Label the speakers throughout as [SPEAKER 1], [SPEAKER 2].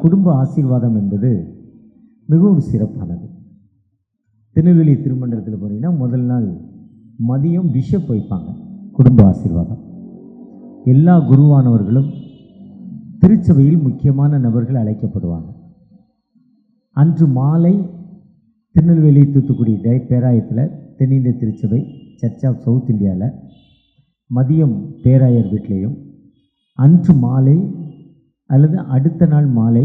[SPEAKER 1] குடும்ப ஆசீர்வாதம் என்பது மிகவும் சிறப்பானது. திருநெல்வேலி திருமண்டலத்தில் போனீங்கன்னா முதல் நாள் மதியம் பிஷப் வைப்பாங்க. குடும்ப ஆசீர்வாதம். எல்லா குருவானவர்களும் திருச்சபையில் முக்கியமான நபர்கள் அழைக்கப்படுவாங்க. அன்று மாலை திருநெல்வேலி தூத்துக்குடி பேராயத்தில் தென்னிந்திய திருச்சபை சர்ச் ஆஃப் சவுத் இந்தியாவில், மதியம் பேராயர் வீட்டிலையும், அன்று மாலை அல்லது அடுத்த நாள் மாலை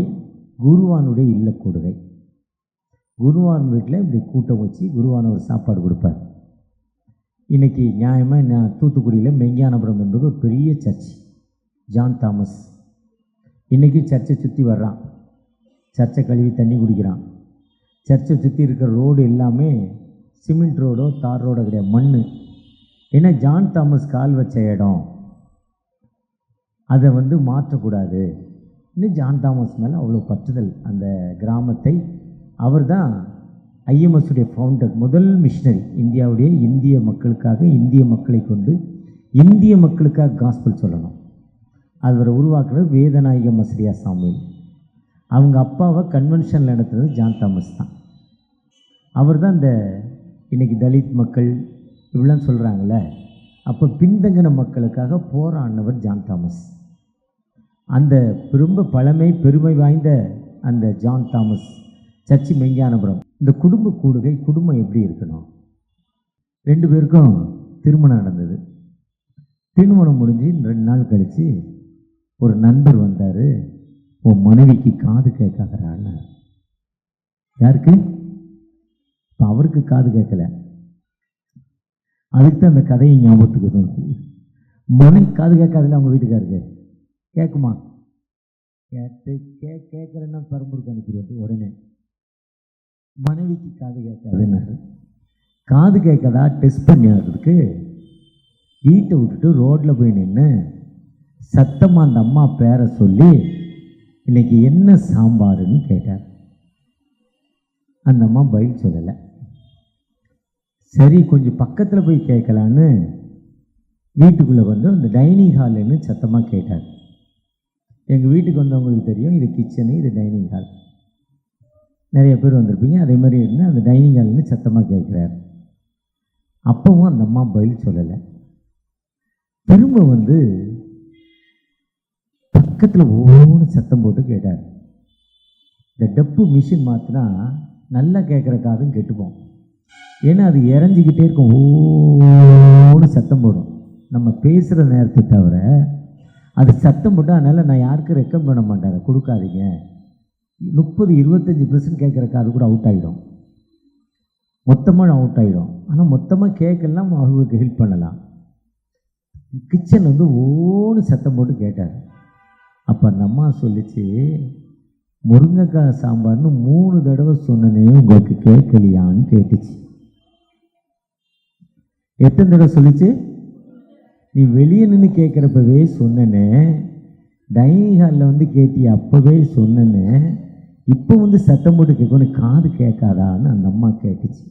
[SPEAKER 1] குருவானுடைய இல்ல கூடுகை. குருவான் வீட்டில் இப்படி கூட்டம் வச்சு குருவானவர் சாப்பாடு கொடுப்பார். இன்றைக்கி நியாயமாக நான் தூத்துக்குடியில் மெஞ்ஞானபுரம் என்பது ஒரு பெரிய சர்ச். ஜான் தாமஸ் இன்றைக்கி சர்ச்சை சுற்றி வர்றான். சர்ச்சை கழுவி தண்ணி குடிக்கிறான். சர்ச்சை சுற்றி இருக்கிற ரோடு எல்லாமே சிமெண்ட் ரோடோ தார் ரோடோ கிடையாது, மண். ஏன்னா ஜான் தாமஸ் கால் வச்ச இடம், அதை மாற்றக்கூடாது. இன்னும் ஜான் தாமஸ் மேலே அவ்வளோ பற்றுதல். அந்த கிராமத்தை அவர் தான் ஐஎம்எஸ்ஸுடைய ஃபவுண்டர், முதல் மிஷினரி. இந்தியாவுடைய இந்திய மக்களுக்காக, இந்திய மக்களை கொண்டு இந்திய மக்களுக்காக காஸ்பல் சொல்லணும். அவரை உருவாக்குறது வேதநாயக மஸ்ரியா சாமுவேல். அவங்க அப்பாவை கன்வென்ஷன் நடத்துறது ஜான் தாமஸ் தான். அவர் தான் இந்த இன்றைக்கி தலித் மக்கள் இப்படிலாம் சொல்கிறாங்கள, அப்போ பின்தங்கின மக்களுக்காக போராடினவர் ஜான் தாமஸ். அந்த ரொம்ப பெருமை வாய்ந்த அந்த ஜான் தாமஸ் சர்ச்சி மெஞ்ஞானபுரம். இந்த குடும்ப கூடுகை, குடும்பம் எப்படி இருக்கணும்? 2 பேருக்கும் திருமணம் நடந்தது. திருமணம் முடிஞ்சு 2 நாள் கழித்து ஒரு நண்பர் வந்தார். உன் மனைவிக்கு காது கேட்காதரான்னு. யாருக்கு? இப்போ அவருக்கு காது கேட்கல. அதுக்கு தான் அந்த கதையை ஞாபகத்துக்கு தோணுது. மனைவி காது கேட்காதுல்ல அவங்க வீட்டுக்காருக்கு. கேட்குமா? கேட்குறேன்னா பெரம்பூருக்கு அனுப்பிடுவது. உடனே மனைவிக்கு காது கேட்காதுன்னாரு. காது கேட்காதா டெஸ்ட் பண்ணியாருக்கு வீட்டை விட்டுட்டு ரோட்டில் போய் நின்று சத்தமாக அந்த அம்மா பேரை சொல்லி இன்னைக்கு என்ன சாம்பாருன்னு கேட்டார். அந்த அம்மா பதில் சொல்லலை. சரி கொஞ்சம் பக்கத்தில் போய் கேட்கலான்னு வீட்டுக்குள்ளே அந்த டைனிங் ஹால்னு சத்தமாக கேட்டார். எங்கள் வீட்டுக்கு வந்தவங்களுக்கு தெரியும், இது கிச்சனு, இது டைனிங் ஹால். நிறைய பேர் வந்திருப்பீங்க. அதே மாதிரி இருந்து அந்த டைனிங் ஹால்னு சத்தமாக கேட்குறாரு. அப்பவும் அந்த அம்மா பதில் சொல்லலை. திரும்ப பக்கத்தில் ஓன்னு சத்தம் போட்டு கேட்டார். இந்த டப்பு மிஷின் மாற்றினா நல்லா கேட்குற காதும் கெட்டுப்போம். ஏன்னா அது இறஞ்சிக்கிட்டே இருக்கும், ஓன்னு சத்தம் போடும். நம்ம பேசுகிற நேரத்தை தவிர அது சத்தம் போட்டால். அதனால் நான் யாருக்கும் ரெக்கமெண்ட் பண்ண மாட்டேன், அதை கொடுக்காதீங்க. 30-25% கேட்குற காது கூட அவுட் ஆகிடும், மொத்தமாக அவுட் ஆகிடும். ஆனால் மொத்தமாக கேட்கலாம், அவங்களுக்கு ஹெல்ப் பண்ணலாம். கிச்சன் ஓன்னு சத்தம் போட்டு கேட்டார். அப்போ அந்த அம்மா சொல்லிச்சு, முருங்கைக்காய் சாம்பார்னு 3 தடவை சொன்னனே உங்களுக்கு கேட்கலையான்னு கேட்டுச்சு. எத்தனை தடவை சொல்லிச்சு? நீ வெளியே நின்று கேட்குறப்பவே சொன்னனே, டைனிங் ஹாலில் கேட்டி அப்போவே சொன்னனே, இப்போ சத்தம் போட்டு கேட்கணும், காது கேட்காதான்னு அந்த அம்மா கேட்டுச்சு.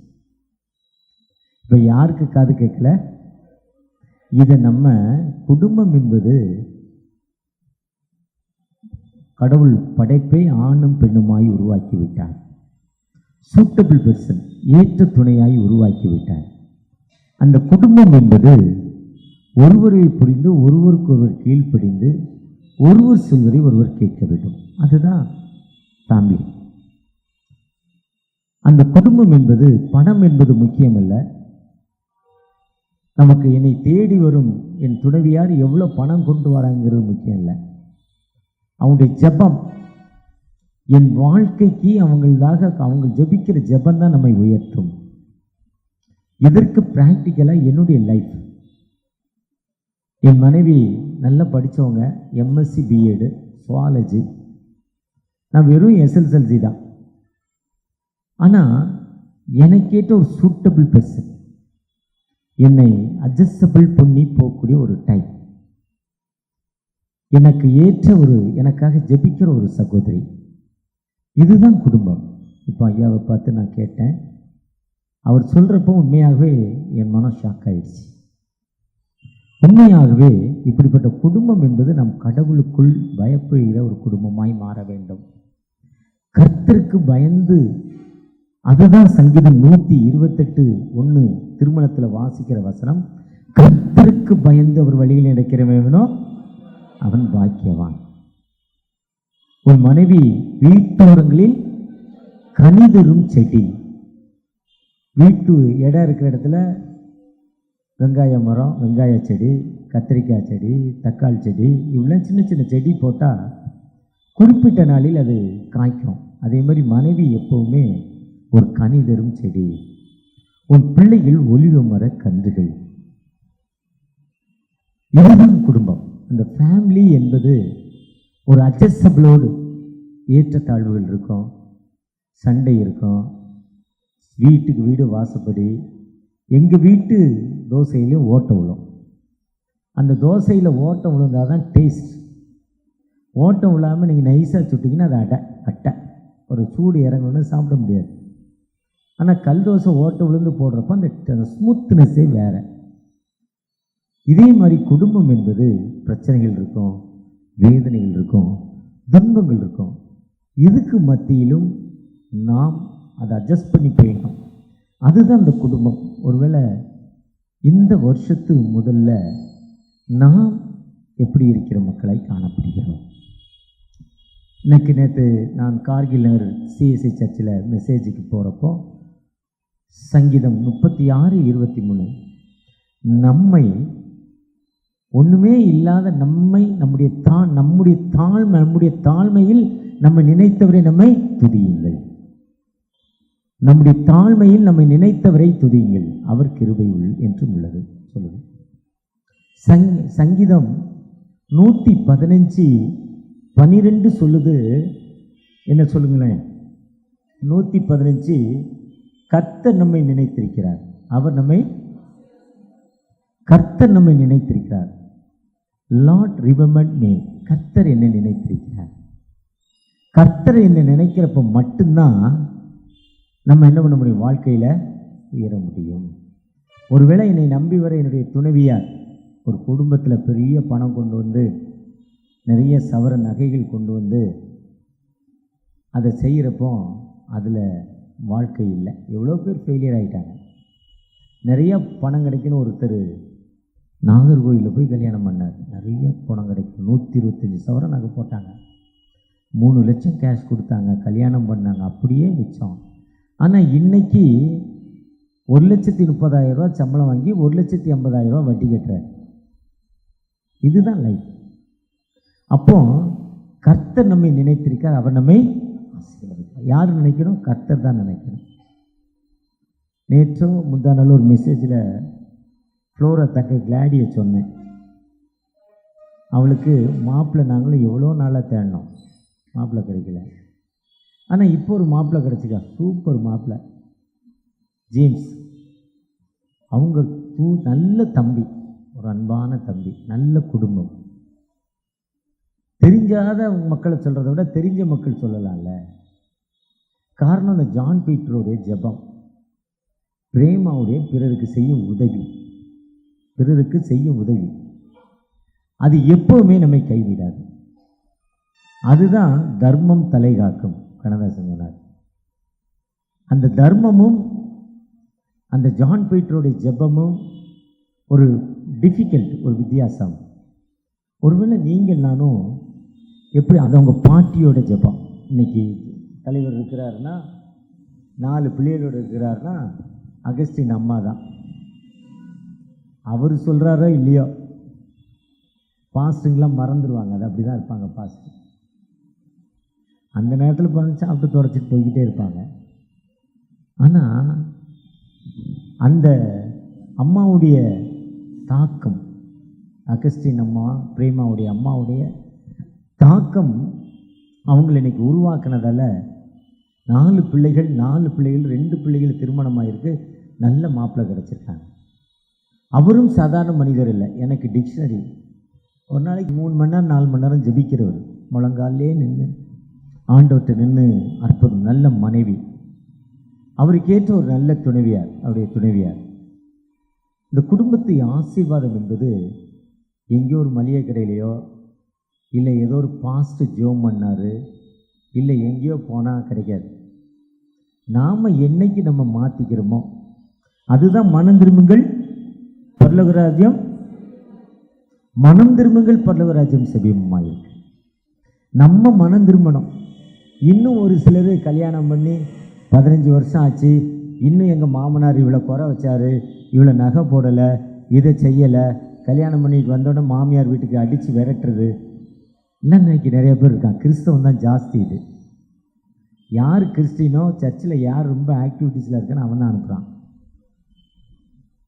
[SPEAKER 1] இப்போ யாருக்கு காது கேட்கல? இதை நம்ம குடும்பம் என்பது கடவுள் படைப்பை ஆணும் பெண்ணுமாய் உருவாக்கி விட்டார். சூட்டபிள் பெர்சன், ஏற்ற துணையாய் உருவாக்கி விட்டார். அந்த குடும்பம் என்பது ஒருவரை புரிந்து ஒருவருக்கு ஒருவர் கீழ்ப்படிந்து ஒருவர் சொல்வதை ஒருவர் கேட்க வேண்டும். அதுதான் ஃபேமிலி. அந்த குடும்பம் என்பது பணம் என்பது முக்கியமல்ல. நமக்கு என்னை தேடி வரும் என் துணைவியார் எவ்வளோ பணம் கொண்டு வராங்கிறது முக்கியம் இல்லை. அவங்களுடைய ஜெபம், என் வாழ்க்கைக்கு அவங்க ஜெபிக்கிற ஜெபம் தான் நம்மை உயர்த்தும். இதற்கு பிராக்டிக்கலாக என்னுடைய லைஃப், என் மனைவி நல்லா படித்தவங்க, எம்எஸ்சி பிஎட் சுவாலஜி, நான் வெறும் எஸ்எஸ்எல்சி தான். ஆனால் எனக்கேற்ற ஒரு சூட்டபிள் பர்சன், என்னை அட்ஜஸ்டபிள் பண்ணி போகக்கூடிய ஒரு டைப், எனக்கு ஏற்ற எனக்காக ஜெபிக்கிற ஒரு சகோதரி. இதுதான் குடும்பம். இப்போ ஐயாவை பார்த்து நான் கேட்டேன், அவர் சொல்கிறப்போ உண்மையாகவே என் மனம் ஷாக் ஆயிடுச்சு. உண்மையாகவே இப்படிப்பட்ட குடும்பம் என்பது நம் கடவுளுக்குள் பயப்படுகிற ஒரு குடும்பமாய் மாற வேண்டும். கர்த்தருக்கு பயந்து, அதுதான் சங்கீதம் 128:1 திருமணத்தில் வாசிக்கிற வசனம். கர்த்தருக்கு பயந்து அவர் வழியில் நடக்கிறவனோ அவன் பாக்கியவான். உன் மனைவி வீட்டோரங்களில் கனிதரும் செடி. வீட்டு இடம் இருக்கிற இடத்துல வெங்காய மரம், வெங்காய செடி, கத்திரிக்காய் செடி, தக்காளி செடி, இவ்வளோ சின்ன சின்ன செடி போட்டால் குறிப்பிட்ட நாளில் அது காய்க்கும். அதே மாதிரி மனைவி எப்பவுமே ஒரு கனி தரும் செடி. உன் பிள்ளைகள் ஒலிவ மர கன்றுகள். இதுதான் குடும்பம். அந்த ஃபேமிலி என்பது ஒரு அட்ஜஸ்டபிளோடு, ஏற்றத்தாழ்வுகள் இருக்கும், சண்டை இருக்கும், வீட்டுக்கு வீடு வாசப்படி. எங்கள் வீட்டு தோசையிலையும் ஓட்டை விழும். அந்த தோசையில் ஓட்டம் விழுந்தால் தான் டேஸ்ட். ஓட்டம் விழாமல் நீங்கள் நைஸாக சுட்டிங்கன்னா அது அட்டை ஒரு சூடு இறங்கணும்னு சாப்பிட முடியாது. ஆனால் கல் தோசை ஓட்டை விழுந்து போடுறப்போ அந்த ஸ்மூத்னஸ்ஸே வேறு. இதே மாதிரி குடும்பம் என்பது பிரச்சனைகள் இருக்கும், வேதனைகள் இருக்கும், துன்பங்கள் இருக்கும். இதுக்கு மத்தியிலும் நாம் அதை அட்ஜஸ்ட் பண்ணி போயிடணும். அதுதான் அந்த குடும்பம். ஒருவேளை இந்த வருஷத்து முதல்ல நாம் எப்படி இருக்கிற மக்களை காணப்படுகிறோம். நேற்று நான் கார்கில் சிஎஸ்ஐ சர்ச்சில் மெசேஜுக்கு போகிறப்போ சங்கீதம் 36:23 நம்மை ஒன்றுமே இல்லாத நம்முடைய தாழ்மையில் நம்மை நினைத்தவரை நம்மை துதியுங்கள். நம்முடைய தாழ்மையில் நம்மை நினைத்தவரை துதியுங்கள், அவர் கிருபை என்றும் உள்ளது சொல்லுது. சங்கீதம் 115:12 சொல்லுது. என்ன சொல்லுங்களேன்? 115 கர்த்தர் நம்மை நினைத்திருக்கிறார். கர்த்தர் நம்மை நினைத்திருக்கிறார். Lord remembered me. கர்த்தர் என்னை நினைத்திருக்கிறார். கர்த்தர் என்னை நினைக்கிறப்ப மட்டும்தான் நம்ம என்ன பண்ண முடியும்? வாழ்க்கையில் உயர முடியும். ஒருவேளை என்னை நம்பி வர என்னுடைய துணைவியார் ஒரு குடும்பத்தில் பெரிய பணம் கொண்டு வந்து, நிறைய சவர நகைகள் கொண்டு வந்து அதை செய்கிறப்போ அதில் வாழ்க்கை இல்லை. எவ்வளோ பேர் ஃபெயிலியர் ஆகிட்டாங்க. நிறைய பணம் கிடைக்குன்னு ஒருத்தர் நாகர்கோயிலில் போய் கல்யாணம் பண்ணார். நிறைய பணம் கிடைக்கும். 125 சவரம் நகை போட்டாங்க. 3 லட்சம் கேஷ் கொடுத்தாங்க. கல்யாணம் பண்ணாங்க. அப்படியே மிச்சம். ஆனால் இன்னைக்கு 1,30,000 சம்பளம் வாங்கி 1,50,000 வட்டி கட்டுறார். இதுதான் லைஃப். அப்போ கர்த்தர் நம்மை நினைத்திருக்கார். அவர் நம்மை ஆசீர்வதிப்பார். யார் நினைக்கணும்? கர்த்தர் தான் நினைக்கணும். நேற்றோ முந்தா நாள் ஒரு மெசேஜில் ஃப்ளோரை தக்க கிளாடியை சொன்னேன். அவளுக்கு மாப்பிள்ளை நாங்களும் எவ்வளோ நாளாக தேடினோம், மாப்பிள்ளை கிடைக்கல. ஆனால் இப்போ ஒரு மாப்பிள்ளை கிடச்சிக்கா. சூப்பர் மாப்பிள்ளை, ஜேம்ஸ். அவங்க நல்ல தம்பி, ஒரு அன்பான தம்பி, நல்ல குடும்பம். தெரிஞ்சாத மக்களை சொல்கிறத விட தெரிஞ்ச மக்கள் சொல்லலாம்ல. காரணம் அந்த ஜான் பீட்டருடைய ஜெபம், பிரேமாவுடைய பிறருக்கு செய்யும் உதவி. அது எப்பவுமே நம்மை கைவிடாது. அதுதான் தர்மம் தலை காக்கும். கண்ணதாசன் சொன்னார். அந்த தர்மமும் அந்த ஜான் பீட்டருடைய ஜெபமும் ஒரு டிஃபிகல்ட், ஒரு வித்தியாசம். ஒருவேளை நீங்கள் நானும் எப்படி, அது அவங்க பாட்டியோட ஜெபம். இன்னைக்கு தலைவர் இருக்கிறாருன்னா, 4 பிள்ளைகளோடு இருக்கிறாருன்னா அகஸ்டின் அம்மா தான். அவர் சொல்கிறாரோ இல்லையோ, பாஸ்ட்டுங்கெலாம் மறந்துடுவாங்க. அது அப்படி தான் இருப்பாங்க பாஸ்ட்டு. அந்த நேரத்தில் பண்ணிச்சா அப்படி தொடச்சிட்டு போய்கிட்டே இருப்பாங்க. ஆனால் அந்த அம்மாவுடைய தாக்கம், அகஸ்டின் அம்மா, பிரேமாவுடைய அம்மாவுடைய தாக்கம் அவங்களை இன்னைக்கு உருவாக்குனதால் 4 பிள்ளைகள் 2 பிள்ளைகள் திருமணமாயிருக்கு. நல்ல மாப்பிள்ளை கிடச்சிருக்காங்க. அவரும் சாதாரண மனிதர் இல்லை. எனக்கு டிக்ஷனரி, ஒரு நாளைக்கு 3 மணி நேரம் 4 மணி நேரம் ஜெபிக்கிறவர், முழங்காலே நின்று ஆண்டவர்கிட்ட நின்று அற்புதம். நல்ல மனைவி, அவருக்கு ஏற்ற ஒரு நல்ல துணைவியார், அவருடைய துணைவியார். இந்த குடும்பத்தை ஆசீர்வாதம் என்பது எங்கேயோ ஒரு மளிகை கடையிலையோ இல்லை ஏதோ ஒரு பாஸ்ட் ஜோம் பண்ணார், இல்லை எங்கேயோ போனால் கிடைக்காது. நாம் என்னைக்கு நம்ம மாற்றிக்கிறோமோ அதுதான் மனம் திரும்புங்கள் பரலோக ராஜ்யம், மனம் திரும்புங்கள் பரலோக ராஜ்யம் சமீபமாக இருக்கு. நம்ம மனம் திரும்பணும். இன்னும் ஒரு சிலர் கல்யாணம் பண்ணி 15 வருஷம் ஆச்சு, இன்னும் எங்கள் மாமனார் இவ்வளோ குறை வச்சார், இவ்வளோ நகை போடலை, இதை செய்யலை, கல்யாணம் பண்ணிட்டு வந்தோடனே மாமியார் வீட்டுக்கு அடித்து விரட்டுறது எல்லாம் இன்னைக்கு நிறைய பேர் இருக்காங்க. கிறிஸ்தவம் தான் ஜாஸ்தி. இது யார் கிறிஸ்டினோ சர்ச்சில் யார் ரொம்ப ஆக்டிவிட்டீஸில் இருக்கான்னு அவன் தான் அனுப்புகிறான்.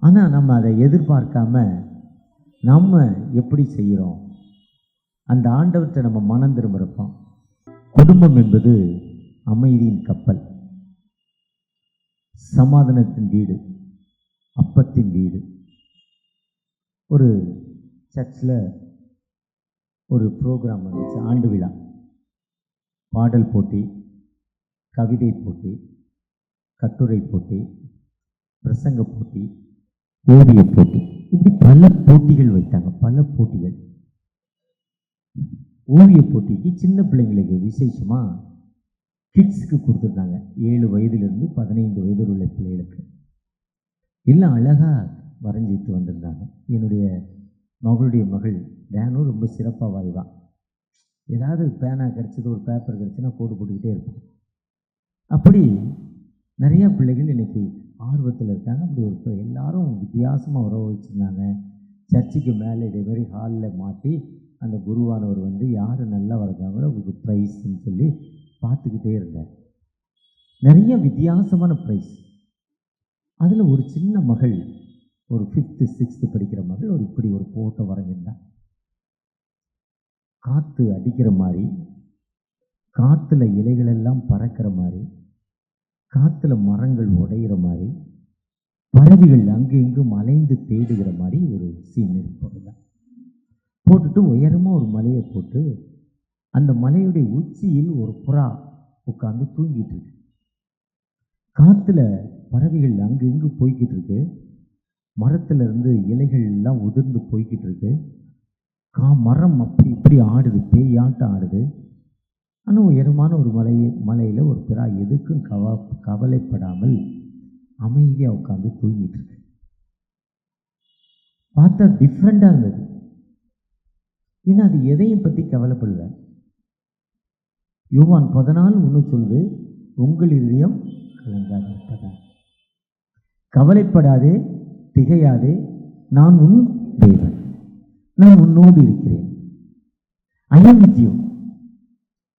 [SPEAKER 1] ஆனால் நம்ம அதை எதிர்பார்க்காம நம்ம எப்படி செய்கிறோம்? அந்த ஆண்டவற்றை நம்ம மனம் திரும்புகிறப்போம். குடும்பம் என்பது அமைதியின் கப்பல், சமாதானத்தின் வீடு, அப்பத்தின் வீடு. ஒரு சர்ச்சில் ஒரு ப்ரோக்ராம் வந்துச்சு, ஆண்டு விழா, பாடல் போட்டி, கவிதை போட்டி, கட்டுரை போட்டி, பிரசங்க போட்டி, ஓவிய போட்டி, இப்படி பல போட்டிகள் வைத்தாங்க. பல போட்டிகள். ஓவிய போட்டிக்கு சின்ன பிள்ளைங்களுக்கு விசேஷமாக கிட்ஸுக்கு கொடுத்துருந்தாங்க. 7 வயதிலிருந்து 15 வயது உள்ள பிள்ளைகளுக்கு எல்லாம் அழகாக வரைஞ்சிட்டு வந்திருந்தாங்க. என்னுடைய மகளுடைய மகள் டேனும் ரொம்ப சிறப்பாக வரைவான். ஏதாவது பேனா கிடச்சது, ஒரு பேப்பர் கிடச்சுன்னா போட்டு போட்டுக்கிட்டே இருப்பான். அப்படி நிறையா பிள்ளைகள் இன்றைக்கி ஆர்வத்தில் இருக்காங்க. அப்படி ஒரு எல்லாரும் வித்தியாசமாக உறவு வச்சுருந்தாங்க. சர்ச்சுக்கு மேலே இதே மாதிரி ஹாலில் மாட்டி அந்த குருவானவர் வந்து யார் நல்லா வரைஞ்சாங்களோ அவருக்கு ப்ரைஸ்ன்னு சொல்லி பார்த்துக்கிட்டே இருந்தார். நிறைய வித்தியாசமான ப்ரைஸ். அதில் ஒரு சின்ன மகள், ஒரு 5th 6th படிக்கிற மகள் ஒரு இப்படி ஒரு போட்டோ வரைஞ்சிருந்தான். காற்று அடிக்கிற மாதிரி, காற்றுல இலைகளெல்லாம் பறக்கிற மாதிரி, காற்றுல மரங்கள் உடையிற மாதிரி, பறவைகள் அங்கு இங்கும் அலைந்து தேடுகிற மாதிரி ஒரு சீனரி போட்டுதான். போட்டுட்டு உயரமாக ஒரு மலையை போட்டு அந்த மலையுடைய உச்சியில் ஒரு புறா உட்காந்து தூங்கிட்டு இருக்கு. காற்றுல பறவைகள் அங்கு இங்கு போய்கிட்டு இருக்கு. மரத்துல இருந்து இலைகள் எல்லாம் உதிர்ந்து போய்கிட்டு இருக்கு. மரம் அப்படி இப்படி ஆடுது, பேயாட்டம் ஆடுது. ஆனால் உயரமான ஒரு மலையில் ஒரு புறா எதுக்கும் கவலைப்படாமல் அமைதியாக உட்காந்து தூங்கிட்டு இருக்கு. பார்த்தா டிஃப்ரெண்டாக இருந்தது. ஏன்னா அது எதையும் பற்றி கவலைப்படல. யோவான் 14:1 சொல்லுது, உங்கள் இதயம் கலங்காதிருப்பதா, கவலைப்படாதே, திகையாதே, நான் உன் தேவன், நான் உன்னோடு இருக்கிறேன். ஐ அம் வித் யூ.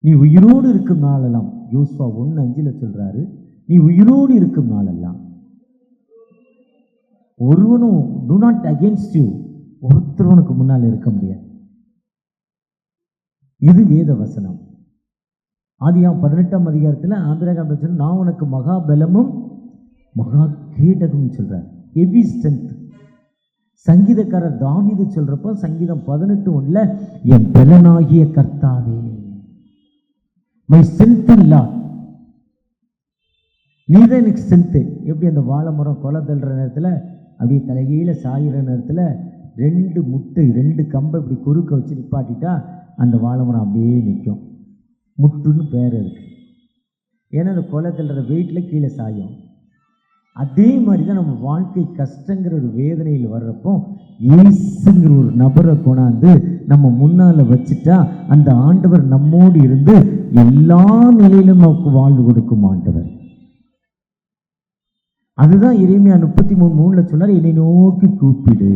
[SPEAKER 1] நீ உயிரோடு இருக்கும் நாளெல்லாம், யோசுவா 1:5 சொல்றாரு, நீ உயிரோடு இருக்கும் நாளெல்லாம் ஒருவனும் do not against you, ஒருத்தருவனுக்கு முன்னால் இருக்க முடியாது. இது வேத வசனம். ஆதியாகமம் 18ஆம் அதிகாரத்தில் ஆபிரகாம் சொன்ன, நான் உனக்கு மகா பலமும் மகா கேடகம் சொல்றார், ஹெவி ஸ்ட்ரென்த். சங்கீதக்காரர் தாவீது சொல்றப்போ சங்கீதம் 18:1 என் பலனாகிய கர்த்தாவே, மை ஸ்ட்ரென்த் இன் லார்ட், நீதான் எனக்கு ஸ்ட்ரென்த். எப்படி அந்த வாழை மரம் கொலை தள்ளுற நேரத்தில் அப்படியே தலைகீழ சாயிற நேரத்தில் 2 முட்டை 2 கம்பை இப்படி குறுக்க வச்சு நிப்பாட்டிட்டா அந்த வாழை மரம் அப்படியே நிற்கும். முட்டுன்னு பேர் இருக்கு. ஏன்னா அந்த கொலை தள்ளுற வெயிட்டில் கீழே சாயும். அதே மாதிரி தான் நம்ம வாழ்க்கை கஷ்டங்கிற ஒரு வேதனையில் வர்றப்போ இயேசுங்கிற ஒரு நபரை கொண்டாந்து நம்ம முன்னால் வச்சுட்டா அந்த ஆண்டவர் நம்மோடு இருந்து எல்லா நிலையிலும் நமக்கு வாழ்வு கொடுக்கும் ஆண்டவர். அதுதான் எரேமியா 33:3 சொன்னார், என்னை நோக்கி கூப்பிடு.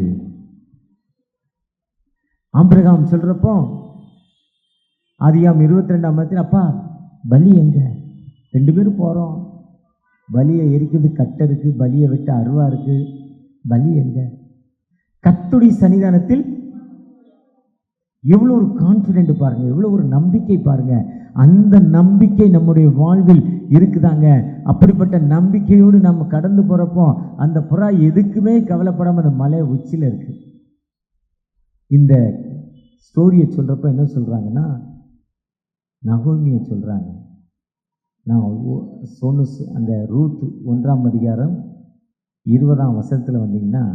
[SPEAKER 1] ஆபிரகாம் சொல்றப்போ ஆதியாகமம் 22ஆம் அதிகாரத்தில், அப்பா பலி எங்க? 2 பேரும் போறோம், பலியை எரிக்கிறது கட்டை இருக்கு, பலியை வெட்ட அருவா இருக்கு, பலி எங்க? கர்த்தருடைய சன்னிதானத்தில். எவ்வளோ ஒரு கான்ஃபிடென்ட் பாருங்க, எவ்வளோ ஒரு நம்பிக்கை பாருங்க. அந்த நம்பிக்கை நம்முடைய வாழ்வில் இருக்குதாங்க. அப்படிப்பட்ட நம்பிக்கையோடு நம்ம கடந்து போறப்போ அந்த புறா எதுக்குமே கவலைப்படாம அந்த மலை உச்சியில் இருக்கு. இந்த ஸ்டோரியை சொல்றப்ப என்ன சொல்றாங்கன்னா, நகோமியை சொல்றாங்க. நான் சொன்ன அந்த ரூத் 1ஆம் அதிகாரம் 20ஆம் வசனத்தில் வந்தீங்கன்னா,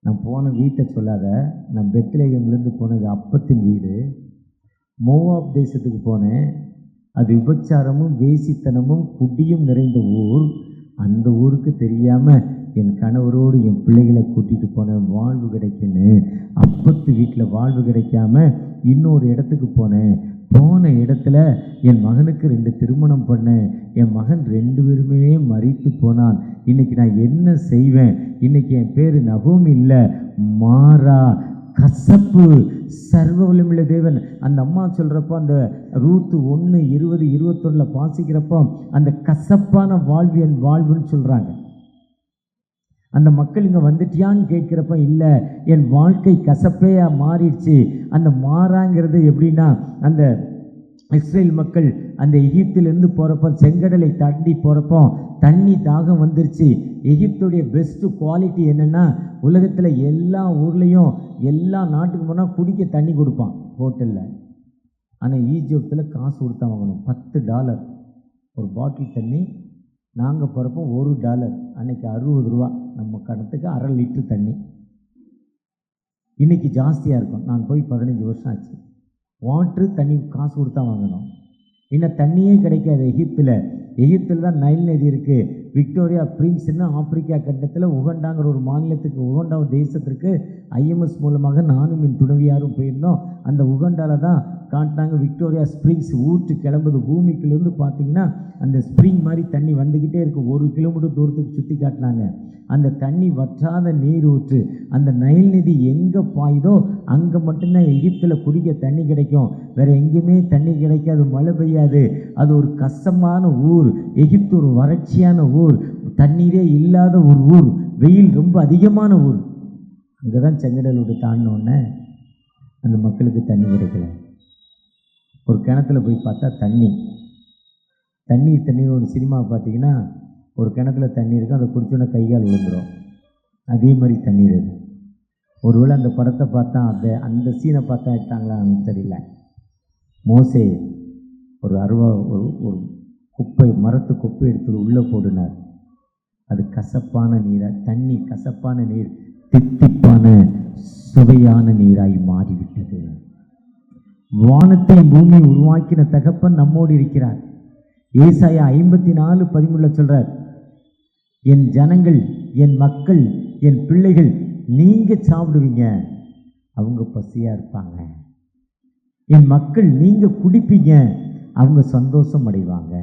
[SPEAKER 1] நான் போன வீட்டை சொல்லாத, நான் பெத்லெகேம்லேருந்து போனது அப்பத்தின் வீடு, மோவாப் தேசத்துக்கு போனேன். அது விபச்சாரமும் வேசித்தனமும் குடியும் நிறைந்த ஊர். அந்த ஊருக்கு தெரியாமல் என் கணவரோடு என் பிள்ளைகளை கூட்டிகிட்டு போனேன், வாழ்வு கிடைக்குன்னு. அப்பத்து வீட்டில் வாழ்வு கிடைக்காம இன்னொரு இடத்துக்கு போனேன். போன இடத்துல என் மகனுக்கு 2 திருமணம் பண்ணேன். என் மகன் 2 பேருமே மரித்து போனான். இன்னைக்கு நான் என்ன செய்வேன்? இன்னைக்கு என் பேர் நகோமி இல்லை, மாறா, கசப்பு. சர்வ வல்லமையுள்ள தேவன் அந்த அம்மா சொல்கிறப்போ, அந்த ரூத்து 1:20-21 வாசிக்கிறப்போ, அந்த கசப்பான வாழ்வு என் வாழ்வுன்னு சொல்கிறாங்க. அந்த மக்கள் இங்கே வந்துட்டியான்னு கேட்குறப்ப, இல்லை, என் வாழ்க்கை கசப்பையா மாறிடுச்சு. அந்த மாறாங்கிறது எப்படின்னா, அந்த இஸ்ரேல் மக்கள் அந்த எகிப்திலிருந்து போகிறப்போ, செங்கடலை தாண்டி போகிறப்போ தண்ணி தாகம் வந்துருச்சு. எகிப்துடைய பெஸ்ட்டு குவாலிட்டி என்னென்னா, உலகத்தில் எல்லா ஊர்லேயும் எல்லா நாட்டுக்கு போனால் குடிக்க தண்ணி கொடுப்பான் ஹோட்டலில். ஆனால் ஈஜிப்தில் காசு கொடுத்தா வாங்கணும். $10 ஒரு பாட்டில் தண்ணி. நாங்கள் போகிறப்போ $1, அன்றைக்கி 60 ரூபா. நம்ம கணத்துக்கு 1/2 லிட்டர் தண்ணி. இன்றைக்கி ஜாஸ்தியாக இருக்கும். நான் போய் 15 வருஷம் ஆச்சு. வாட்ரு தண்ணி காசு கொடுத்தா வாங்கணும். இன்னும் தண்ணியே கிடைக்காது எகிப்தில் தான் நைல் நதி இருக்குது. விக்டோரியா பிரின்ஸ்ன்னு ஆப்பிரிக்கா கண்டத்தில் உகண்டாங்கிற ஒரு மாநிலத்துக்கு, உகண்டா தேசத்திற்கு ஐஎம்எஸ் மூலமாக நானும் என் துணைவியாரும் போயிருந்தோம். அந்த உகண்டாவில் தான் காட்டினாங்க விக்டோரியா ஸ்ப்ரிங்ஸ். ஊற்று கிளம்புது பூமிக்குள்ளேருந்து. பார்த்தீங்கன்னா அந்த ஸ்ப்ரிங் மாதிரி தண்ணி வந்துக்கிட்டே இருக்குது. 1 கிலோமீட்டர் தூரத்துக்கு சுற்றி காட்டினாங்க. அந்த தண்ணி வற்றாத நீர் ஊற்று. அந்த நைல் நதி எங்கே பாயுதோ அங்கே மட்டும்தான் எகிப்தில் குடிக்க தண்ணி கிடைக்கும். வேறு எங்கேயுமே தண்ணி கிடைக்காது, மழை பெய்யாது. அது ஒரு கஷ்டமான ஊர். எகிப்து ஒரு வறட்சியான ஊர், தண்ணீரே இல்லாத ஒரு ஊர், வெயில் ரொம்ப அதிகமான ஊர். அங்கே தான் செங்கடல் விட்டு தாண்டினோடனே அந்த மக்களுக்கு தண்ணி கிடைக்கல. ஒரு கிணத்துல போய் பார்த்தா தண்ணீர் ஒரு சினிமா பார்த்தீங்கன்னா, ஒரு கிணத்துல தண்ணி இருக்கும், அதை குடிச்சோன்னா கைகால் விழுந்துடும். அதே மாதிரி தண்ணீர் அது. ஒருவேளை அந்த படத்தை பார்த்தா அந்த சீனை பார்த்தா எடுத்தாங்களான்னு தெரியல. மோசே ஒரு குப்பை, மரத்து குப்பை எடுத்து உள்ளே போடுனார். அது கசப்பான நீராக, தண்ணி கசப்பான நீர் தித்திப்பான சுவையான நீராய் மாறிவிட்டது. வானத்தை பூமி உருவாக்கின தகப்பன் நம்மோடு இருக்கிறார். ஏசாயா 54:13 சொல்றார், என் ஜனங்கள், என் மக்கள், என் பிள்ளைகள் நீங்க சாப்பிடுவீங்க, அவங்க பசியா இருப்பாங்க. என் மக்கள் நீங்க குடிப்பீங்க, அவங்க சந்தோஷம் அடைவாங்க.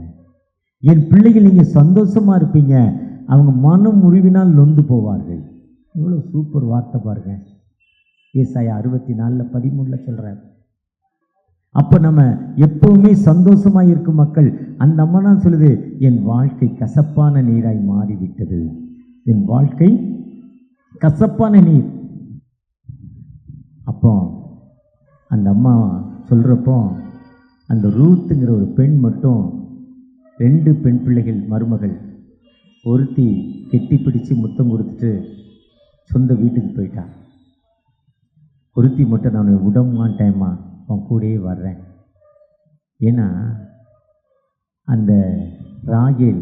[SPEAKER 1] என் பிள்ளைகள் நீங்க சந்தோஷமா இருப்பீங்க, அவங்க மனம் முறிவினால் நொந்து போவார்கள். இவ்வளோ சூப்பர் வார்த்தை பாருங்க. ஏசாயா 64:13 சொல்றார். அப்போ நம்ம எப்பவுமே சந்தோஷமாக இருக்கும் மக்கள். அந்த அம்மா தான் சொல்லுது, என் வாழ்க்கை கசப்பான நீராய் மாறிவிட்டது. என் வாழ்க்கை கசப்பான நீர். அப்போ அந்த அம்மா சொல்கிறப்போ, அந்த ரூத்துங்கிற ஒரு பெண் மட்டும் 2 பெண் பிள்ளைகள், மருமகள். ஒருத்தி கெட்டி பிடிச்சு முத்தம் கொடுத்துட்டு சொந்த வீட்டுக்கு போயிட்டான். ஒருத்தி மட்டும், நான் விட மாட்டேம்மா, அவன் கூடயே வர்றேன். ஏன்னா அந்த ராகேல்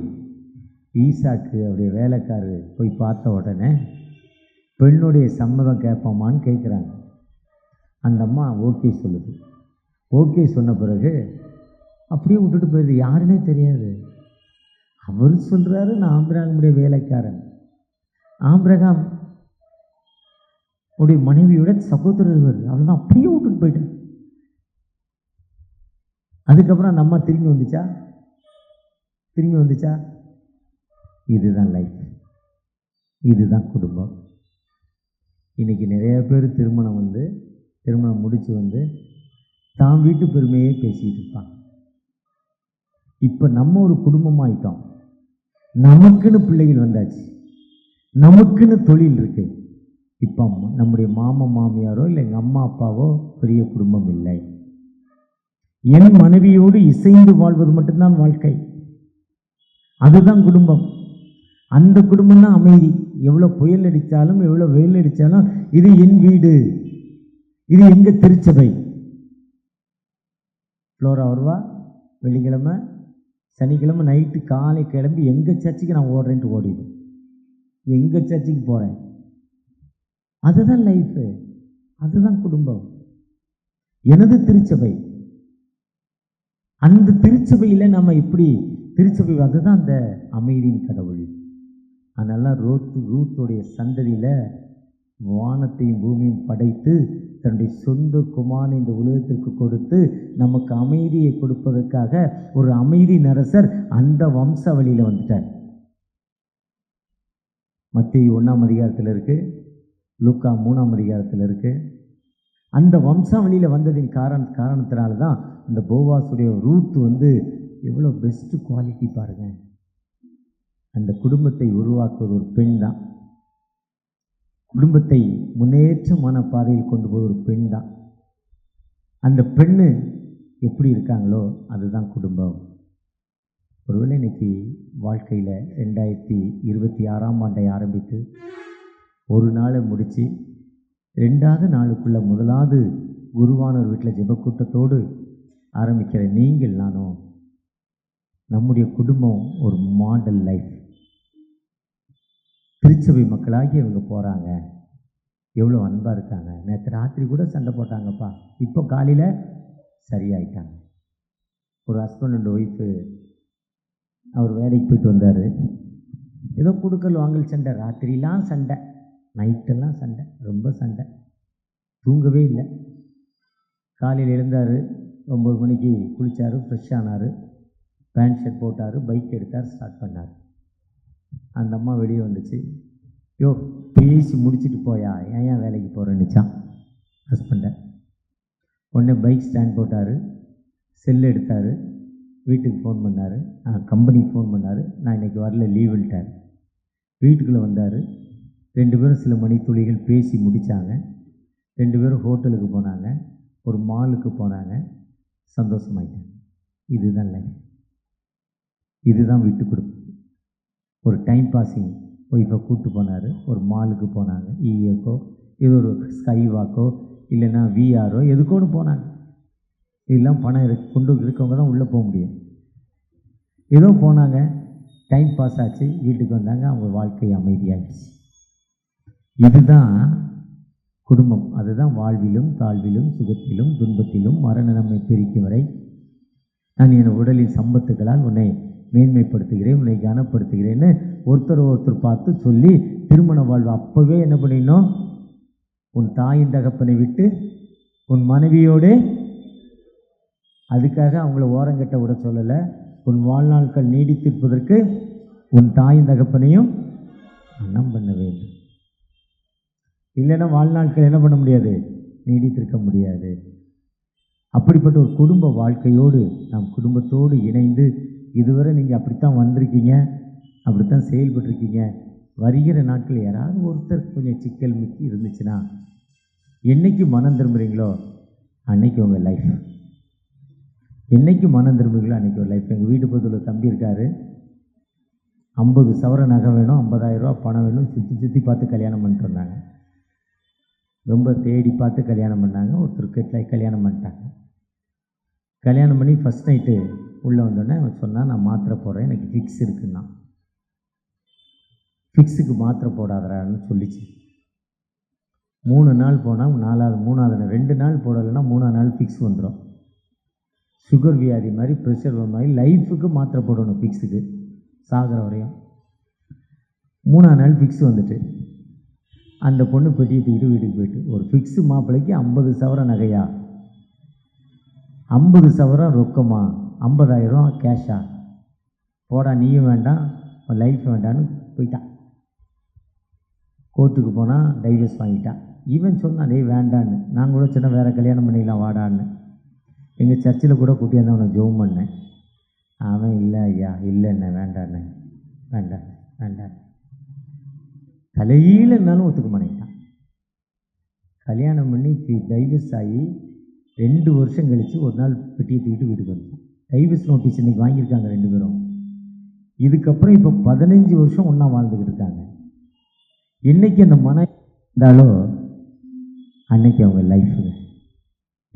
[SPEAKER 1] ஈசாக்கு அவருடைய வேலைக்காரர் போய் பார்த்த உடனே பெண்ணுடைய சம்மதம் கேட்போமான்னு கேட்குறாங்க. அந்த அம்மா ஓகே சொல்லுது. ஓகே சொன்ன பிறகு அப்படியே விட்டுட்டு போயிடுது. யாருன்னே தெரியாது. அவர் சொல்கிறாரு, நான் ஆபிரகாமுடைய வேலைக்காரன். ஆபிரகாம் உடைய மனைவியோட சகோதரர், அவ்வளோதான், அப்படியே விட்டுட்டு போயிட்டேன். அதுக்கப்புறம் அந்த அம்மா திரும்பி வந்துச்சா? இதுதான் லைஃப், இதுதான் குடும்பம். இன்னைக்கு நிறைய பேர் திருமணம் முடித்து தான் வீட்டு பெருமையே பேசிகிட்டு இருப்பாங்க. இப்போ நம்ம ஒரு குடும்பமாயிட்டோம். நமக்குன்னு பிள்ளைகள் வந்தாச்சு, நமக்குன்னு தொழில் இருக்கு. இப்போ நம்முடைய மாமியாரோ இல்லை எங்கள் அம்மா அப்பாவோ பெரிய குடும்பம் இல்லை. என் மனைவியோடு இசைந்து வாழ்வது மட்டும்தான் வாழ்க்கை. அதுதான் குடும்பம். அந்த குடும்பம் தான் அமைதி. எவ்வளோ புயல் அடித்தாலும், எவ்வளோ வெயில் அடித்தாலும், இது என் வீடு, இது எங்க திருச்சபை. ஃப்ளோரா வருவா, வெள்ளிக்கிழமை சனிக்கிழமை நைட்டு காலை கிளம்பி எங்கள் சர்ச்சுக்கு நான் ஓடுறேன்ட்டு ஓடிடும். எங்கள் சர்ச்சுக்கு போகிறேன். அதுதான் லைஃபு, அதுதான் குடும்பம். எனது திருச்சபை, அந்த திருச்சபையில் நம்ம எப்படி திருச்சபை, அதுதான் அந்த அமைதியின் கடவுள். அதனால ரூத்துடைய சந்ததியில் வானத்தையும் பூமியும் படைத்து தன்னுடைய சொந்த குமாரனை இந்த உலகத்திற்கு கொடுத்து நமக்கு அமைதியை கொடுப்பதற்காக ஒரு அமைதி நரசர் அந்த வம்சாவளியில் வந்துட்டார். மத்தேயு 1ஆம் அதிகாரத்தில் இருக்குது, லூக்கா 3ஆம் அதிகாரத்தில் இருக்குது. அந்த வம்சாவளியில் வந்ததின் காரணத்தினால தான் அந்த போவாசுடைய ரூத் எவ்வளோ பெஸ்ட்டு குவாலிட்டி பாருங்கள். அந்த குடும்பத்தை உருவாக்குவது ஒரு பெண் தான். குடும்பத்தை முன்னேற்றமான பாதையில் கொண்டு போவது ஒரு பெண் தான். அந்த பெண்ணு எப்படி இருக்காங்களோ அதுதான் குடும்பம். ஒருவேளை இன்னைக்கு வாழ்க்கையில் 2026ஆம் ஆண்டை ஆரம்பித்து ஒரு நாளை முடித்து 2வது நாளுக்குள்ள முதலாவது குருவானவர் வீட்டில் ஜெபக்கூட்டத்தோடு ஆரம்பிக்கிற நீங்கள் நானும், நம்முடைய குடும்பம் ஒரு மாடல் லைஃப். திருச்சபை மக்களாகி இவங்க போகிறாங்க, எவ்வளோ அன்பாக இருக்காங்க. நேற்று ராத்திரி கூட சண்டை போட்டாங்கப்பா, இப்போ காலையில் சரியாயிட்டாங்க. ஒரு ஹஸ்பண்ட் அண்ட் ஒய்ஃபு, அவர் வேலைக்கு போயிட்டு வந்தார், ஏதோ கொடுக்கல் வாங்கல் சண்டை, ராத்திரிலாம் சண்டை, நைட்டெல்லாம் சண்டை, ரொம்ப சண்டை, தூங்கவே இல்லை. காலையில் எழுந்தார், 9 மணிக்கு குளித்தார், ஃப்ரெஷ் ஆனார், பேண்ட் ஷர்ட் போட்டார், பைக் எடுத்தார், ஸ்டார்ட் பண்ணார். அந்த அம்மா வெளியே வந்துச்சு, யோ பேசி முடிச்சுட்டு போயா, ஏன் வேலைக்கு போகிறேன்னுச்சான் ஹஸ்பண்டை. உடனே பைக் ஸ்டாண்ட் போட்டார், செல் எடுத்தார், வீட்டுக்கு ஃபோன் பண்ணார், கம்பெனிக்கு ஃபோன் பண்ணார், நான் இன்றைக்கி வரல லீவுன்ட்டார். வீட்டுக்குள்ளே வந்தார், 2 பேரும் சில மணித்துளிகள் பேசி முடித்தாங்க. 2 பேரும் ஹோட்டலுக்கு போனாங்க, ஒரு மாலுக்கு போனாங்க, சந்தோஷமாயிட்டாங்க. இதுதான் லைஃப், இதுதான் விட்டு கொடுப்பு. ஒரு டைம் பாஸிங் ஒய்ஃபை கூப்பிட்டு போனார், ஒரு மாலுக்கு போனாங்க, ஈயோக்கோ இது ஒரு ஸ்கை வாக்கோ இல்லைன்னா விஆரோ எதுக்கோன்னு போனாங்க. இதெல்லாம் பணம் கொண்டு இருக்கவங்க தான் உள்ளே போக முடியும். ஏதோ போனாங்க, டைம் பாஸ் ஆச்சு, வீட்டுக்கு வந்தாங்க, அவங்க வாழ்க்கை அமைதியாகிடுச்சு. இதுதான் குடும்பம். அதுதான் வாழ்விலும் தாழ்விலும் சுகத்திலும் துன்பத்திலும் மரண நம்மை பிரிக்கும் வரை நான் என் உடலின் சம்பத்துகளால் உன்னை மேன்மைப்படுத்துகிறேன், உன்னை கனப்படுத்துகிறேன்னு ஒருத்தர் பார்த்து சொல்லி திருமண வாழ்வு அப்போவே என்ன பண்ணிடணும், உன் தாயின் தகப்பனை விட்டு உன் மனைவியோடு, அதுக்காக அவங்கள ஓரங்கட்ட விட சொல்லலை, உன் வாழ்நாட்கள் நீடித்திருப்பதற்கு உன் தாயின் தகப்பனையும் மனம் பண்ண வேண்டும். இல்லைன்னா வாழ்நாட்கள் என்ன பண்ண முடியாது, நீடித்திருக்க முடியாது. அப்படிப்பட்ட ஒரு குடும்ப வாழ்க்கையோடு நாம் குடும்பத்தோடு இணைந்து இதுவரை நீங்கள் அப்படித்தான் வந்திருக்கீங்க, அப்படித்தான் செயல்பட்டுருக்கீங்க. வருகிற நாட்கள் யாராவது ஒருத்தர் கொஞ்சம் சிக்கல் மிக்கி இருந்துச்சுன்னா, என்றைக்கு மனம் திரும்புகிறீங்களோ அன்னைக்கு உங்கள் லைஃப், என்றைக்கு மனம் திரும்புகிறீங்களோ அன்றைக்கி ஒரு லைஃப். எங்கள் வீட்டு பக்கத்தில் தம்பி இருக்கார், 50 சவர நகை வேணும், 50,000 ரூபா பணம் வேணும், சுற்றி பார்த்து கல்யாணம் பண்ணிட்டு வந்தாங்க. ரொம்ப தேடி பார்த்து கல்யாணம் பண்ணாங்க. ஒருத்தருக்கு கல்யாணம் பண்ணிட்டாங்க. கல்யாணம் பண்ணி ஃபஸ்ட் நைட்டு உள்ளே வந்தோடனே அவன் சொன்னான், நான் மாத்திரை போடுறேன், எனக்கு ஃபிக்ஸ் இருக்குன்னா. ஃபிக்ஸுக்கு மாத்திரை போடாதரான்னு சொல்லிச்சு. 3 நாள் போனால் 3வது நாள் 2 நாள் போடலைன்னா 3ஆவது நாள் ஃபிக்ஸ் வந்துடும். சுகர் வியாதி மாதிரி, ப்ரெஷர் மாதிரி லைஃபுக்கு மாத்திரை போடணும் ஃபிக்ஸுக்கு, சாகிற வரையும். 3ஆவது நாள் ஃபிக்ஸ் வந்துட்டு அந்த பொண்ணு பெட்டியை தூக்கிட்டு வீட்டுக்கு போயிட்டு, ஒரு ஃபிக்ஸு மாப்பிள்ளைக்கு 50 சவர நகையா, 50 சவரம் ரொக்கமா, 50,000 கேஷா, போடா நீயும் வேண்டாம் லைஃப் வேண்டான்னு போயிட்டான். கோர்ட்டுக்கு போனால் டைவர்ஸ் வாங்கிட்டான். ஈவன் சொன்னான், டேய் வேண்டான்னு, நான் கூட சின்ன வேறு கல்யாணம் பண்ணிடலாம் வாடான்னு. எங்கள் சர்ச்சில் கூட கூட்டியாந்து அவனை ஜோம் பண்ணேன். அவன் இல்லை ஐயா, இல்லைண்ணே, வேண்டாண்ணே, வேண்டாம் வேண்டாம், தலையில் இருந்தாலும் ஒத்துக்க மாட்டேங்கிட்டான். கல்யாணம் பண்ணி டைவர்ஸ் ஆகி 2 வருஷம் கழித்து ஒரு நாள் பெட்டியை தூக்கிட்டு வீட்டுக்கு வந்துட்டான். டைவர்ஸ் நோட்டீஸ் இன்றைக்கி வாங்கியிருக்காங்க 2 பேரும். இதுக்கப்புறம் இப்போ 15 வருஷம் ஒன்றா வாழ்ந்துக்கிட்டு இருக்காங்க. என்றைக்கு அந்த மனம் இருந்தாலோ அன்னைக்கு அவங்க லைஃபுங்க.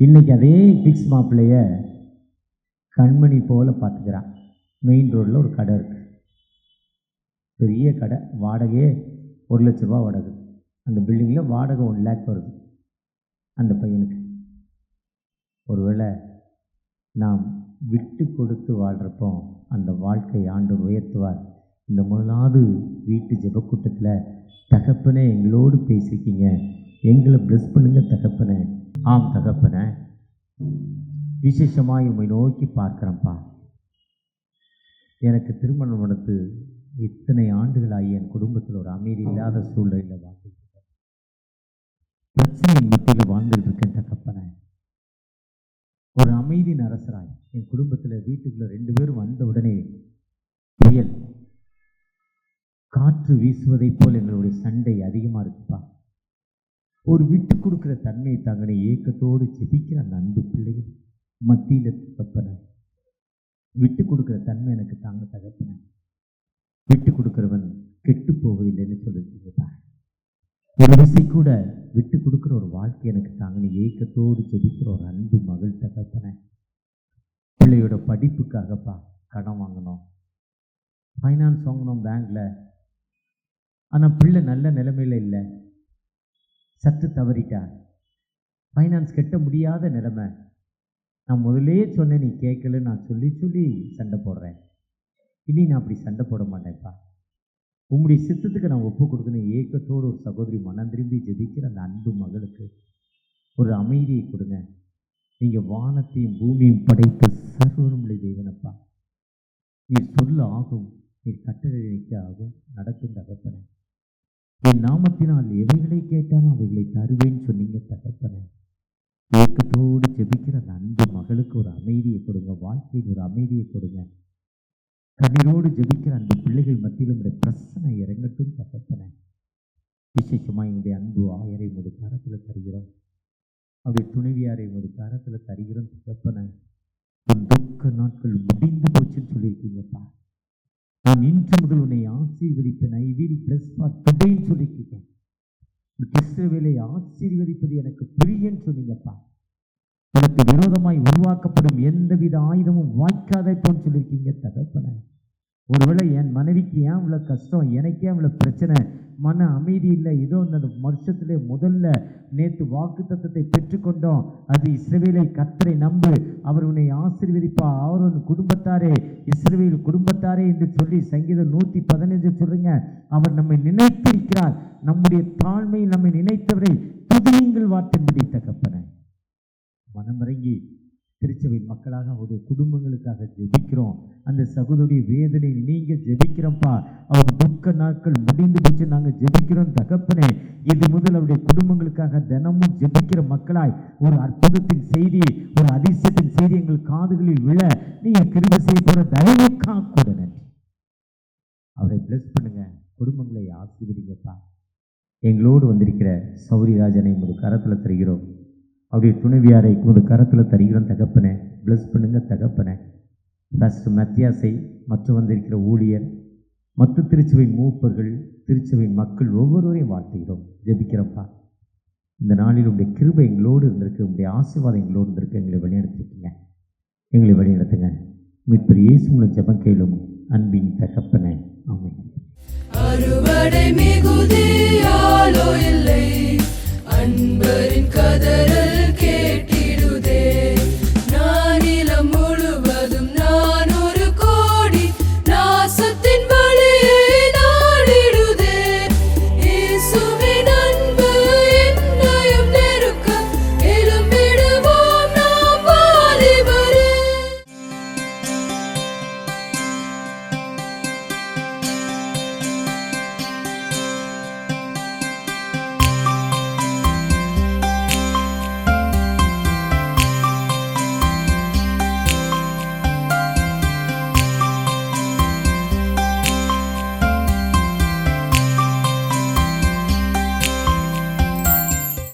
[SPEAKER 1] இன்றைக்கி அதே ஃபிக்ஸ் மாப்பிள்ளைய கண்மணி போல் பார்த்துக்கிறான். மெயின் ரோடில் ஒரு கடை இருக்குது, பெரிய கடை, வாடகையே 1 லட்ச ரூபா வாடகை. அந்த பில்டிங்கில் வாடகை 1 லேக் வருது அந்த பையனுக்கு. ஒருவேளை நாம் விட்டு கொடுத்து வாழ்கிறப்போ அந்த வாழ்க்கை ஆண்டவர் உயர்த்துவார். இந்த முதலாவது வீட்டு ஜெபக்கூட்டத்தில் தகப்பனே எங்களோடு பேசியிருக்கீங்க, எங்களை ப்ளஸ் பண்ணுங்க தகப்பனே. ஆம் தகப்பனே, விசேஷமாக உண்மை நோக்கி பார்க்குறேன்ப்பா. எனக்கு திருமணம் நடந்து இத்தனை ஆண்டுகளாகி என் குடும்பத்தில் ஒரு அமைதி இல்லாத சூழ்நிலையில் வாழ்ந்துட்டு இருக்கேன். பிரச்சனையின் மத்தியில் வாழ்ந்துட்டு இருக்கேன் தகப்பனே. ஒரு அமைதியின் அரசராய் என் குடும்பத்தில் வீட்டுக்குள்ள 2 பேரும் வந்த உடனே புயல் காற்று வீசுவதைப் போல் எங்களுடைய சண்டை அதிகமாக இருக்குப்பா. ஒரு விட்டு கொடுக்குற தன்மையை தாங்கனை ஏக்கத்தோடு ஜெபிக்கிற அந்த அன்பு பிள்ளைகள் மத்தியில் தகப்பன விட்டு கொடுக்குற தன்மை எனக்கு தாங்க தகப்பன. விட்டு கொடுக்குறவன் கெட்டு போவதில்லைன்னு சொல்லியிருக்கீங்கப்பா. ஒரு விசை கூட விட்டு கொடுக்குற ஒரு வாழ்க்கை எனக்கு தாங்கன்னு ஏக்கத்தோடு ஜெபிக்கிற ஒரு அன்பு மகள் தகப்பன. பிள்ளையோட படிப்புக்காகப்பா கடன் வாங்கணும், ஃபைனான்ஸ் வாங்கணும் பேங்க்ல. ஆனால் பிள்ளை நல்ல நிலைமையில் இல்லை, சற்று தவறிட்டார், ஃபைனான்ஸ் கட்ட முடியாத நிலைமை. நான் முதலே சொன்னேன், நீ கேட்கல, நான் சொல்லி சொல்லி சண்டை போடுறேன். இனி நான் அப்படி சண்டை போட மாட்டேன்ப்பா, உங்களுடைய சித்தத்துக்கு நான் ஒப்பு கொடுக்கணும். ஏக்கத்தோடு ஒரு சகோதரி மனம் திரும்பி ஜெபிக்கிற அந்த அன்பு மகளுக்கு ஒரு அமைதியை கொடுங்க. நீங்கள் வானத்தையும் பூமியும் படைத்த சர்வனுடைய தேவனப்பா. நீர் சொல்ல ஆகும், நீர் கட்டளைக்கு ஆகும், நடக்கும் தகப்பனே. என் நாமத்தினால் எவைகளை கேட்டாலும் அவைகளை தருவேன்னு சொன்னீங்க தகப்பனே. ஏக்கத்தோடு ஜெபிக்கிற அந்த அன்பு மகளுக்கு ஒரு அமைதியை கொடுங்க, வாழ்க்கையில் ஒரு அமைதியை கொடுங்க. கண்ணீரோடு ஜெபிக்கிற அந்த பிள்ளைகள் மத்தியில் உங்களுடைய பிரச்சனை இறங்கட்டும் தகப்பனே. விசேஷமாக எங்களுடைய அன்பு ஆயரை ஒரு கரத்தில் தருகிறோம், அவருடைய துணைவியாரை ஒரு கரத்தில் தருகிறோம் தகப்பனே. உன் துக்க நாட்கள் முடிந்து போச்சுன்னு சொல்லியிருக்கீங்கப்பா. நான் இன்று முதல் உன்னை ஆசீர்வதிப்பேன், ஐ வில் பிளஸ் ஃபார் டுடேன்னு சொல்லியிருக்கீங்க. இஸ்ரவேலை ஆசீர்வதிப்பது எனக்கு பிரியன்னு சொன்னீங்கப்பா. உனக்கு விரோதமாய் உருவாக்கப்படும் எந்தவித ஆயுதமும் வாய்க்காதே போன்னு சொல்லியிருக்கீங்க தகப்பனே. ஒருவேளை என் மனைவிக்கு ஏன் இவ்வளோ கஷ்டம், எனக்கே இவ்வளோ பிரச்சனை, மன அமைதி இல்லை, ஏதோ இந்த வருஷத்திலே முதல்ல நேற்று வாக்கு தத்தத்தை பெற்றுக்கொண்டோம், அது இஸ்ரவேலை கர்த்தரை நம்பு, அவர் உன்னை ஆசீர்வதிப்பா, அவர் உன் குடும்பத்தாரே இஸ்ரவேல் குடும்பத்தாரே என்று சொல்லி சங்கீதம் 115 சொல்றீங்க. அவர் நம்மை நினைத்திருக்கிறார், நம்முடைய தாழ்மையில் நம்மை நினைத்தவரை துதியுங்கள் வார்த்தையின்படி தகப்பனே. மனமிறங்கி திருச்சபை மக்களாக அவருடைய குடும்பங்களுக்காக ஜெபிக்கிறோம். அந்த சகோதரிய வேதனை நீங்க ஜெபிக்கிறோம்ப்பா. அவங்க துக்க நாட்கள் முடிந்து போச்சு, நாங்கள் ஜெபிக்கிறோம் தகப்பனே. இது முதல் அவருடைய குடும்பங்களுக்காக தினமும் ஜெபிக்கிற மக்களாய் ஒரு அற்புதத்தின் செய்தி, ஒரு அதிசயத்தின் செய்தி எங்கள் காதுகளில் விழ நீங்க கிருபை செய்ய போற தயவுக்காக கூட நன்றி. அவரை பிளஸ் பண்ணுங்க, குடும்பங்களை ஆசீர்வதிங்கப்பா. எங்களோடு வந்திருக்கிற சௌரிராஜனை ஒரு கரத்தில் தருகிறோம், அவருடைய துணைவியாரை ஒரு கரத்தில் தருகிறோம் தகப்பனே. பிளஸ் பண்ணுங்க தகப்பனே. பாஸ்டர் மத்தியாசை மற்றும் வந்திருக்கிற ஊழியர் மற்ற திருச்சபை மூப்பர்கள், திருச்சபை மக்கள் ஒவ்வொருவரையும் வாழ்த்துகிறோம், ஜெபிக்கிறோம்ப்பா. இந்த நாளில் உங்களுடைய கிருபை எங்களோடு இருந்திருக்கு, உங்களுடைய ஆசீர்வாதம் எங்களோடு இருந்திருக்கு. எங்களை வழிநடத்திருக்கீங்க, எங்களை வழிநடத்துங்க. மீட்பர் இயேசு மூலம் ஜெபம் கேளும் அன்பின் தகப்பனே, ஆமென். அறுவடை மிகுதியாலோ